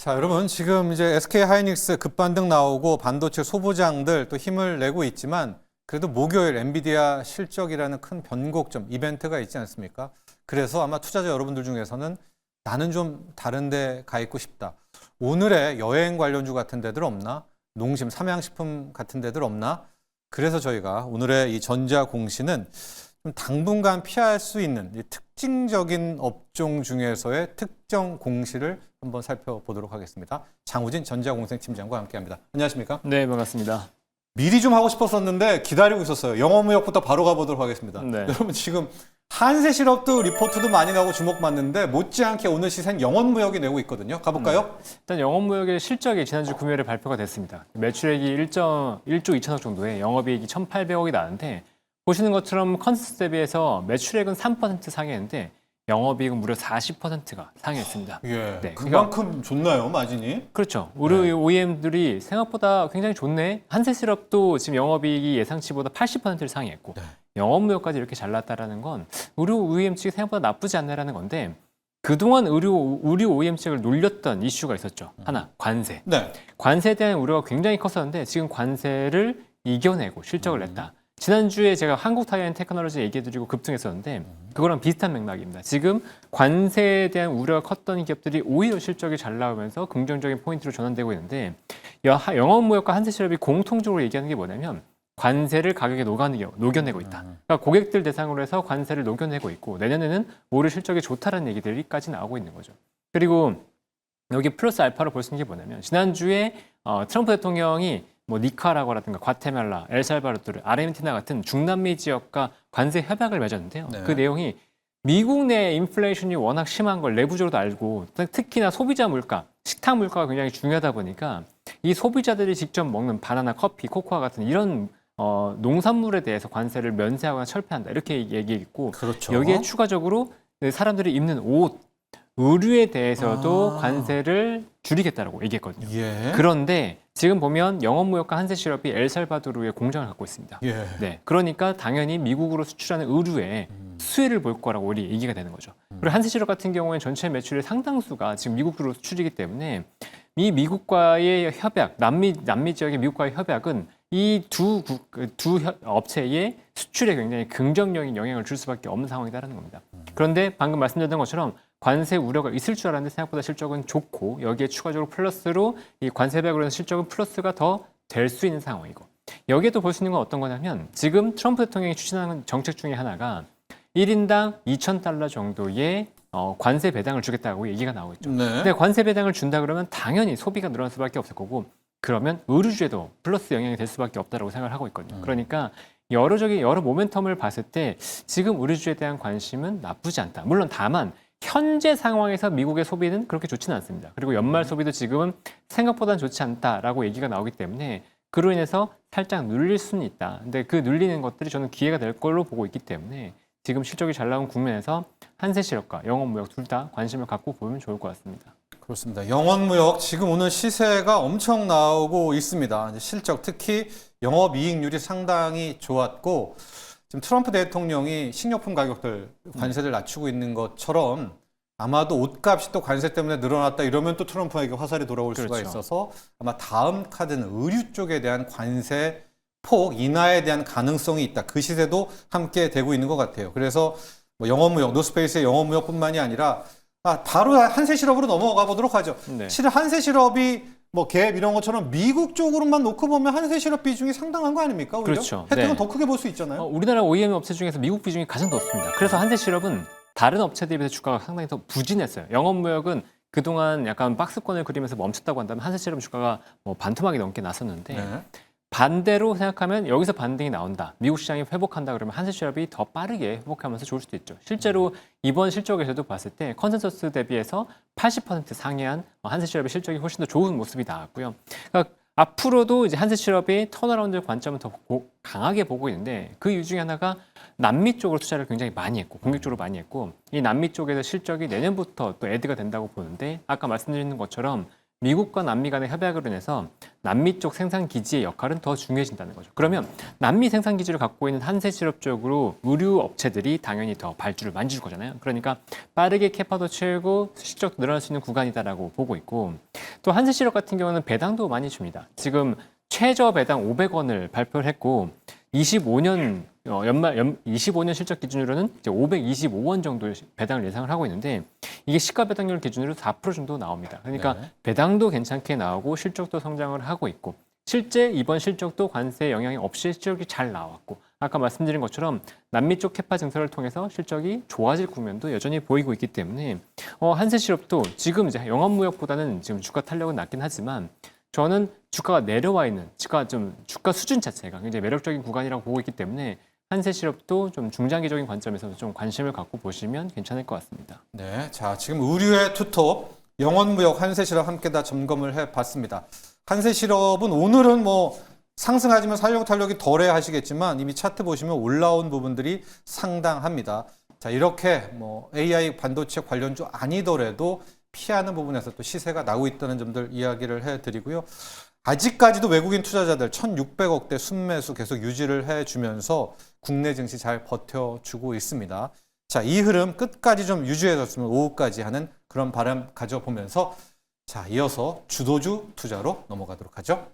자, 여러분 지금 이제 SK 하이닉스 급반등 나오고 반도체 소부장들 또 힘을 내고 있지만 그래도 목요일 엔비디아 실적이라는 큰 변곡점 이벤트가 있지 않습니까? 그래서 아마 투자자 여러분들 중에서는 나는 좀 다른 데 가 있고 싶다. 오늘의 여행 관련주 같은 데들 없나? 농심, 삼양식품 같은 데들 없나? 그래서 저희가 오늘의 이 전자공시는 좀 당분간 피할 수 있는 이 특징적인 업종 중에서의 특정 공시를 한번 살펴보도록 하겠습니다. 장우진 전자공생팀장과 함께합니다. 안녕하십니까? 네, 반갑습니다. 미리 좀 하고 싶었었는데 기다리고 있었어요. 영어무역부터 바로 가보도록 하겠습니다. 네. 여러분 지금 한세실업도 리포트도 많이 나오고 주목받는데 못지않게 오늘 시세는 영원무역이 내고 있거든요. 가볼까요? 일단 영업무역의 실적이 지난주 금요일에 발표가 됐습니다. 매출액이 1조 2천억 정도에 영업이익이 1,800억이 나는데 보시는 것처럼 컨센서스 대비해서 매출액은 3% 상회했는데 영업이익은 무려 40%가 상회했습니다. 예, 네, 그만큼 좋나요, 마진이? 그렇죠. 우리 OEM들이 생각보다 굉장히 좋네. 한세실업도 지금 영업이익이 예상치보다 80%를 상회했고 네. 영업무역까지 이렇게 잘 났다라는 건 의류 OEM 측이 생각보다 나쁘지 않네라는 건데 그동안 의류 OEM 측을 놀렸던 이슈가 있었죠. 하나, 관세. 네. 관세에 대한 우려가 굉장히 컸었는데 지금 관세를 이겨내고 실적을 냈다. 지난주에 제가 한국타이어앤테크놀로지 얘기해드리고 급등했었는데 그거랑 비슷한 맥락입니다. 지금 관세에 대한 우려가 컸던 기업들이 오히려 실적이 잘 나오면서 긍정적인 포인트로 전환되고 있는데 영업무역과 한세실업이 공통적으로 얘기하는 게 뭐냐면 관세를 가격에 녹여내고 있다. 그러니까 고객들 대상으로 해서 관세를 녹여내고 있고 내년에는 오히려 실적이 좋다라는 얘기들이까지 나오고 있는 거죠. 그리고 여기 플러스 알파로 볼 수 있는 게 뭐냐면 지난주에 트럼프 대통령이 뭐 니카라과라든가 과테말라, 엘살바도르, 아르헨티나 같은 중남미 지역과 관세 협약을 맺었는데요. 네. 그 내용이 미국 내 인플레이션이 워낙 심한 걸 내부적으로도 알고 특히나 소비자 물가, 식탁 물가가 굉장히 중요하다 보니까 이 소비자들이 직접 먹는 바나나, 커피, 코코아 같은 이런 농산물에 대해서 관세를 면세하거나 철폐한다 이렇게 얘기했고 그렇죠. 여기에 추가적으로 사람들이 입는 옷, 의류에 대해서도 관세를 줄이겠다라고 얘기했거든요. 예. 그런데 지금 보면 영업무역과 한세실업이 엘살바도르에 공장을 갖고 있습니다. 예. 네, 그러니까 당연히 미국으로 수출하는 의류에 수혜를 볼 거라고 우리 얘기가 되는 거죠. 그리고 한세실업 같은 경우에는 전체 매출의 상당수가 지금 미국으로 수출이기 때문에 이 미국과의 협약, 남미 지역의 미국과의 협약은 이 두 업체의 수출에 굉장히 긍정적인 영향을 줄 수밖에 없는 상황이다라는 겁니다. 그런데 방금 말씀드렸던 것처럼 관세 우려가 있을 줄 알았는데 생각보다 실적은 좋고 여기에 추가적으로 플러스로 이 관세 협약으로 인한 실적은 플러스가 더 될 수 있는 상황이고 여기에 또 볼 수 있는 건 어떤 거냐면 지금 트럼프 대통령이 추진하는 정책 중에 하나가 1인당 $2,000 정도의 관세 배당을 주겠다고 얘기가 나오고 있죠. 네. 근데 관세 배당을 준다 그러면 당연히 소비가 늘어날 수밖에 없을 거고 그러면 의류주에도 플러스 영향이 될 수밖에 없다고 생각을 하고 있거든요. 그러니까 여러 모멘텀을 봤을 때 지금 의류주에 대한 관심은 나쁘지 않다. 물론 다만 현재 상황에서 미국의 소비는 그렇게 좋지는 않습니다. 그리고 연말 소비도 지금은 생각보다는 좋지 않다라고 얘기가 나오기 때문에 그로 인해서 살짝 눌릴 수는 있다. 근데 그 눌리는 것들이 저는 기회가 될 걸로 보고 있기 때문에 지금 실적이 잘 나온 국면에서 한세실업과 영업무역 둘 다 관심을 갖고 보면 좋을 것 같습니다. 그렇습니다. 영원무역 지금 오늘 시세가 엄청 나오고 있습니다. 이제 실적 특히 영업이익률이 상당히 좋았고 지금 트럼프 대통령이 식료품 가격들 관세를 낮추고 있는 것처럼 아마도 옷값이 또 관세 때문에 늘어났다 이러면 또 트럼프에게 화살이 돌아올 수가 그렇죠. 있어서 아마 다음 카드는 의류 쪽에 대한 관세 폭 인하에 대한 가능성이 있다. 그 시세도 함께 되고 있는 것 같아요. 그래서 뭐 영업무역, 노스페이스의 영업무역뿐만이 아니라 바로 한세실업으로 넘어가 보도록 하죠. 네. 실은 한세실업이 뭐 갭 이런 것처럼 미국 쪽으로만 놓고 보면 한세실업 비중이 상당한 거 아닙니까? 오히려? 그렇죠. 혜택은 네. 더 크게 볼 수 있잖아요. 우리나라 OEM 업체 중에서 미국 비중이 가장 높습니다. 그래서 한세실업은 다른 업체들에 비해서 주가가 상당히 더 부진했어요. 영업무역은 그동안 약간 박스권을 그리면서 멈췄다고 한다면 한세실업 주가가 뭐 반토막이 넘게 났었는데 네. 반대로 생각하면 여기서 반등이 나온다. 미국 시장이 회복한다 그러면 한세실업이 더 빠르게 회복하면서 좋을 수도 있죠. 실제로 이번 실적에서도 봤을 때 컨센서스 대비해서 80% 상회한 한세실업의 실적이 훨씬 더 좋은 모습이 나왔고요. 그러니까 앞으로도 이제 한세실업이 턴어라운드 관점을 더 강하게 보고 있는데 그 이유 중에 하나가 남미 쪽으로 투자를 굉장히 많이 했고 공격적으로 많이 했고 이 남미 쪽에서 실적이 내년부터 또 애드가 된다고 보는데 아까 말씀드린 것처럼 미국과 남미 간의 협약으로 인해서 남미 쪽 생산 기지의 역할은 더 중요해진다는 거죠. 그러면 남미 생산 기지를 갖고 있는 한세실업 쪽으로 의류 업체들이 당연히 더 발주를 많이 줄 거잖아요. 그러니까 빠르게 캐파도 채우고 실적도 늘어날 수 있는 구간이다라고 보고 있고 또 한세실업 같은 경우는 배당도 많이 줍니다. 지금 최저 배당 500원을 발표를 했고 25년 25년 실적 기준으로는 이제 525원 정도의 배당을 예상을 하고 있는데 이게 시가 배당률 기준으로 4% 정도 나옵니다. 그러니까 네. 배당도 괜찮게 나오고 실적도 성장을 하고 있고 실제 이번 실적도 관세 영향이 없이 실적이 잘 나왔고 아까 말씀드린 것처럼 남미 쪽 캐파 증설을 통해서 실적이 좋아질 국면도 여전히 보이고 있기 때문에 한세실업도 지금 이제 영업무역보다는 지금 주가 탄력은 낮긴 하지만 저는 주가가 내려와 있는 주가 수준 자체가 굉장히 매력적인 구간이라고 보고 있기 때문에 한세실업도 좀 중장기적인 관점에서 좀 관심을 갖고 보시면 괜찮을 것 같습니다. 네, 자 지금 의류의 투톱, 영원무역, 한세실업 함께 다 점검을 해봤습니다. 한세실업은 오늘은 뭐 상승하지만 살력 탄력이 덜해 하시겠지만 이미 차트 보시면 올라온 부분들이 상당합니다. 자 이렇게 뭐 AI 반도체 관련주 아니더라도 피하는 부분에서 또 시세가 나고 있다는 점들 이야기를 해드리고요. 아직까지도 외국인 투자자들 1,600억대 순매수 계속 유지를 해주면서 국내 증시 잘 버텨주고 있습니다. 자, 이 흐름 끝까지 좀 유지해줬으면 오후까지 하는 그런 바람 가져보면서 자, 이어서 주도주 투자로 넘어가도록 하죠.